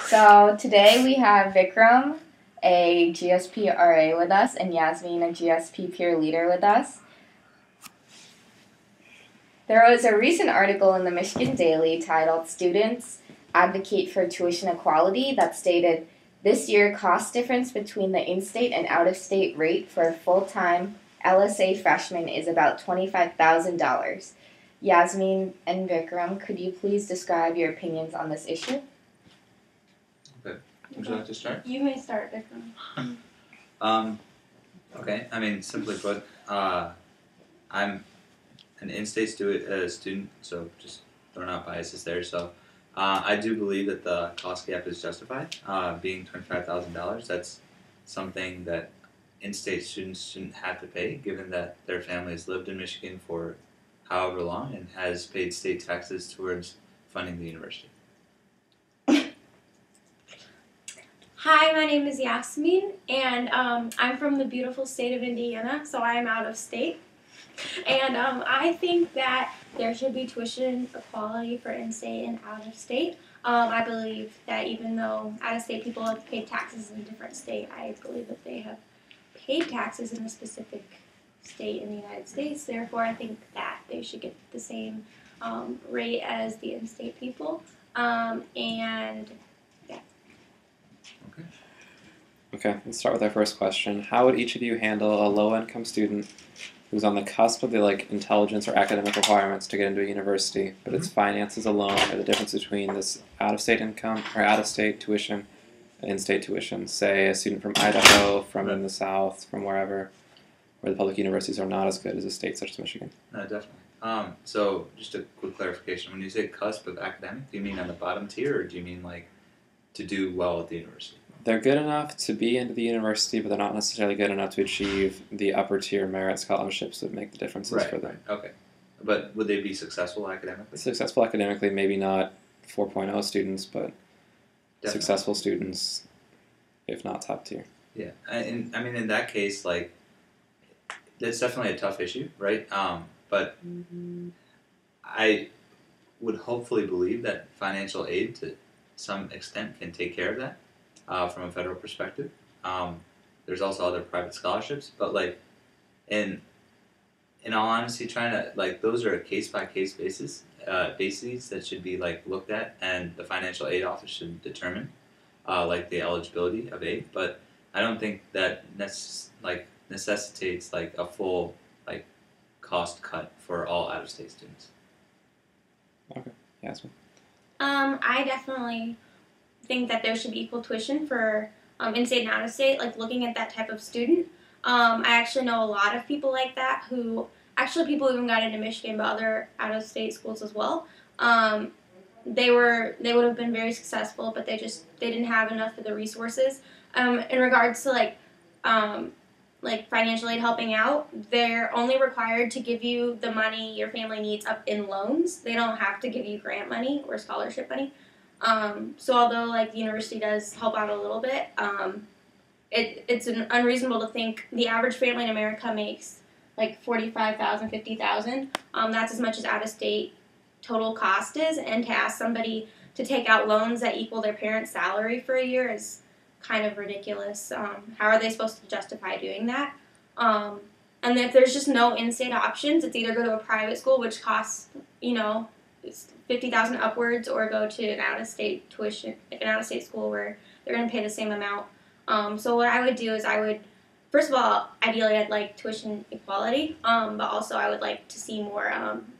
So today we have Vikram, a GSP RA with us, and Yasmin, a GSP peer leader with us. There was a recent article in the Michigan Daily titled Students Advocate for Tuition Equality that stated this year cost difference between the in-state and out-of-state rate for a full-time LSA freshman is about $25,000. Yasmin and Vikram, could you please describe your opinions on this issue? Okay. Would you like to start? You may start, Vikram. Okay. I mean, simply put, I'm an in-state student, so just throwing out biases there. So I do believe that the cost gap is justified. Being $25,000, that's something that in-state students shouldn't have to pay, given that their family has lived in Michigan for however long and has paid state taxes towards funding the university. Hi, my name is Yasmin, and I'm from the beautiful state of Indiana, so I am out of state. And I think that there should be tuition equality for in-state and out-of-state. I believe that even though out-of-state people have paid taxes in a different state, I believe that they have paid taxes in a specific state in the United States. Therefore, I think that they should get the same rate as the in-state people. And yeah. Okay, let's start with our first question. How would each of you handle a low-income student who's on the cusp of the intelligence or academic requirements to get into a university, but its finances alone are the difference between this out-of-state income or out-of-state tuition and in-state tuition? Say a student from Idaho, from in the South, from wherever, where the public universities are not as good as a state such as Michigan. No, definitely. So just a quick clarification. When you say cusp of academic, do you mean on the bottom tier, or do you mean to do well at the university? They're good enough to be into the university, but they're not necessarily good enough to achieve the upper tier merit scholarships that make the differences for them. Right. Okay. But would they be successful academically? Successful academically, maybe not 4.0 students, but Definitely. Successful students, if not top tier. Yeah. And I mean, in that case, that's definitely a tough issue, right? But I would hopefully believe that financial aid to some extent can take care of that. From a federal perspective. There's also other private scholarships, but in all honesty, trying to those are a case by case basis that should be looked at, and the financial aid office should determine the eligibility of aid. But I don't think that necessitates a full cost cut for all out of state students. Okay, Yasmin. I definitely think that there should be equal tuition for in-state and out-of-state, looking at that type of student. I actually know a lot of people like that who, actually people even got into Michigan, but other out-of-state schools as well. They would have been very successful, but they didn't have enough of the resources. In regards to financial aid helping out, they're only required to give you the money your family needs up in loans. They don't have to give you grant money or scholarship money. So although the university does help out a little bit, it's unreasonable to think the average family in America makes $45,000, $50,000. That's as much as out-of-state total cost is, and to ask somebody to take out loans that equal their parents' salary for a year is kind of ridiculous. How are they supposed to justify doing that? And if there's just no in-state options, it's either go to a private school, which costs, $50,000 upwards, or go to an out-of-state school where they're going to pay the same amount. So what I would do is first of all, ideally I'd like tuition equality, but also I would like to see more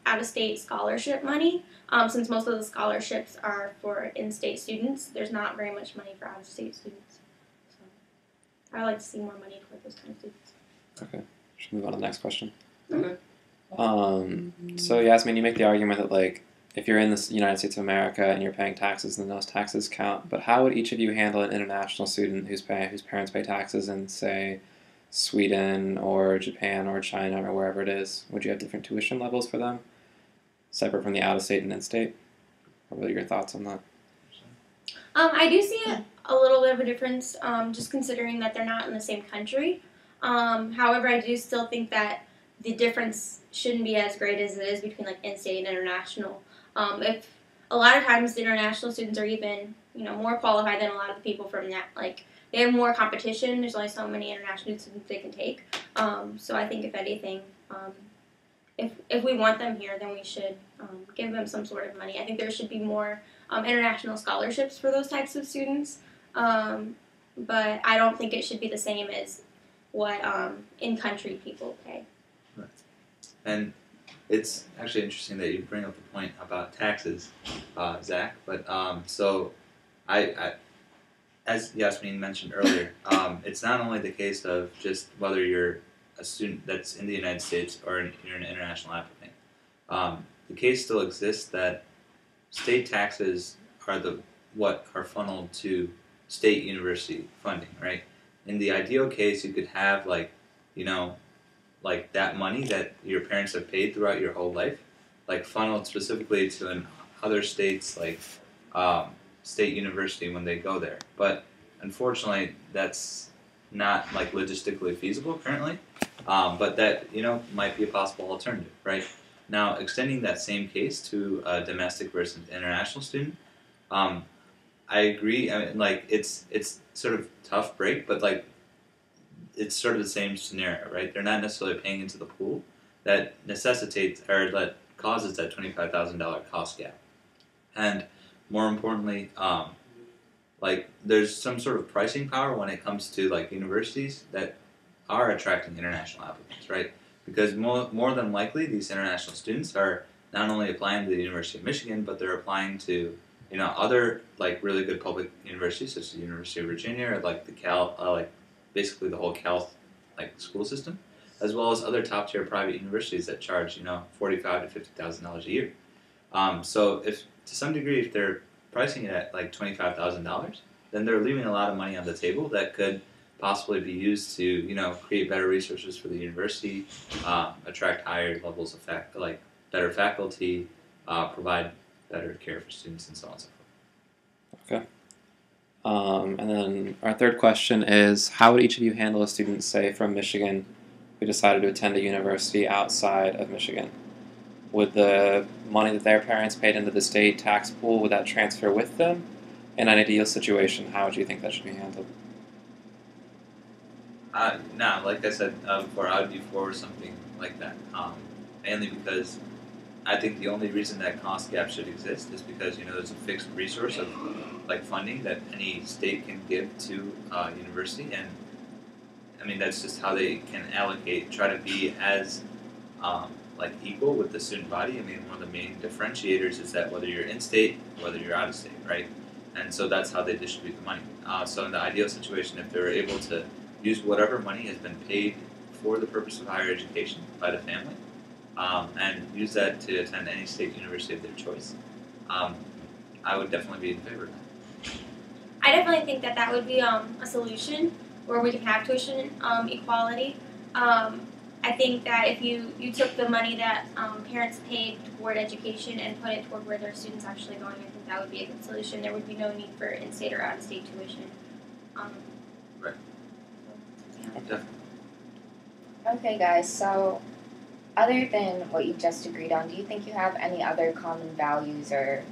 out-of-state scholarship money. Since most of the scholarships are for in-state students, there's not very much money for out-of-state students. So I would like to see more money toward those kind of students. Okay, should we move on to the next question? Okay. So Yasmin, you make the argument that if you're in the United States of America and you're paying taxes, then those taxes count. But how would each of you handle an international student whose parents pay taxes in, say, Sweden or Japan or China or wherever it is? Would you have different tuition levels for them, separate from the out-of-state and in-state? What are your thoughts on that? I do see a little bit of a difference, just considering that they're not in the same country. However, I do still think that the difference shouldn't be as great as it is between in-state and international. If a lot of times the international students are even, more qualified than a lot of the people from that. Like, they have more competition. There's only so many international students they can take. So I think if anything, if we want them here, then we should give them some sort of money. I think there should be more international scholarships for those types of students. But I don't think it should be the same as what in-country people pay. Right. And it's actually interesting that you bring up the point about taxes, Zach. But so I, as Yasmin mentioned earlier, it's not only the case of just whether you're a student that's in the United States or you're an international applicant. The case still exists that state taxes are what are funneled to state university funding, right? In the ideal case, you could have like that money that your parents have paid throughout your whole life, like funneled specifically to other states, like state university when they go there. But unfortunately, that's not like logistically feasible currently. But that might be a possible alternative, right? Now, extending that same case to a domestic versus international student, I agree. I mean, like it's sort of tough break, but like it's sort of the same scenario, right? They're not necessarily paying into the pool that necessitates or that causes that $25,000 cost gap, and more importantly, like there's some sort of pricing power when it comes to like universities that are attracting international applicants, right? Because more than likely, these international students are not only applying to the University of Michigan, but they're applying to other like really good public universities, such as the University of Virginia, or like the Cal, basically the whole Cal like school system, as well as other top tier private universities that charge $45,000 to $50,000 a year. So if to some degree, if they're pricing it at like $25,000, then they're leaving a lot of money on the table that could possibly be used to create better resources for the university, attract higher levels of better faculty, provide better care for students, and so on and so forth. Okay. And then our third question is, how would each of you handle a student, say, from Michigan who decided to attend a university outside of Michigan? Would the money that their parents paid into the state tax pool, would that transfer with them? In an ideal situation, how would you think that should be handled? No, like I said before, I would be for something like that. Mainly because I think the only reason that cost gap should exist is because there's a fixed resource of like funding that any state can give to university, and I mean that's just how they can try to be as equal with the student body. I mean, one of the main differentiators is that whether you're in state, whether you're out of state, right? And so that's how they distribute the money. So in the ideal situation, if they're able to use whatever money has been paid for the purpose of higher education by the family, and use that to attend any state university of their choice, I would definitely be in favor of that. I definitely think that would be a solution where we can have tuition equality. I think that if you took the money that parents paid toward education and put it toward where their students actually going, I think that would be a good solution. There would be no need for in-state or out-of-state tuition. Right. So, yeah. Definitely. Okay, guys, so other than what you just agreed on, do you think you have any other common values or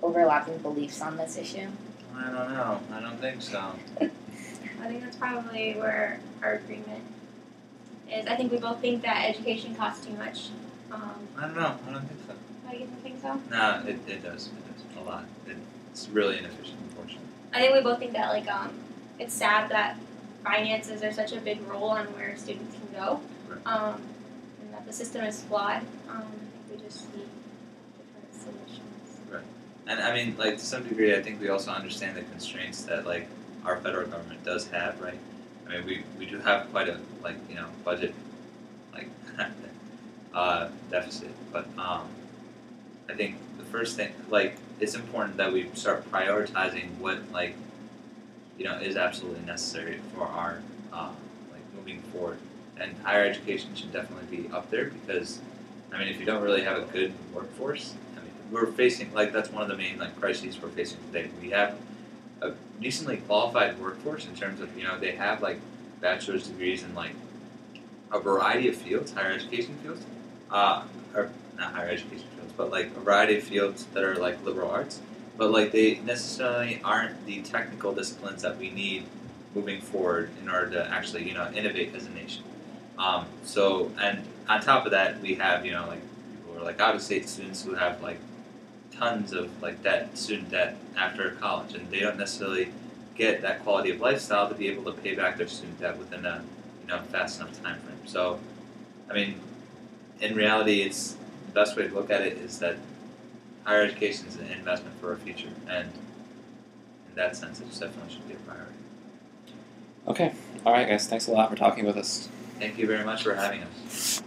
overlapping beliefs on this issue? I don't know. I don't think so. I think that's probably where our agreement is. I think we both think that education costs too much. I don't know. I don't think so. Oh, you don't think so? No, it does. It does a lot. It's really inefficient, unfortunately. I think we both think that it's sad that finances are such a big role on where students can go, Right. and that the system is flawed. I think we just need different solutions. Right. And I mean, like to some degree, I think we also understand the constraints that like our federal government does have, right? I mean, we do have quite a budget deficit, but I think the first thing it's important that we start prioritizing what is absolutely necessary for our moving forward, and higher education should definitely be up there because I mean if you don't really have a good workforce, I mean we're facing that's one of the main crises we're facing today. We have a decently qualified workforce in terms of they have bachelor's degrees in a variety of fields, higher education fields, or not higher education fields, fields, but like a variety of fields that are like liberal arts, but like they necessarily aren't the technical disciplines that we need moving forward in order to actually innovate as a nation. And on top of that, we have like people who are like out of state students who have like tons of like student debt after college, and they don't necessarily get that quality of lifestyle to be able to pay back their student debt within a fast enough time frame. So, I mean, in reality, it's the best way to look at it is that higher education is an investment for our future, and in that sense, it definitely should be a priority. Okay. All right, guys. Thanks a lot for talking with us. Thank you very much for having us.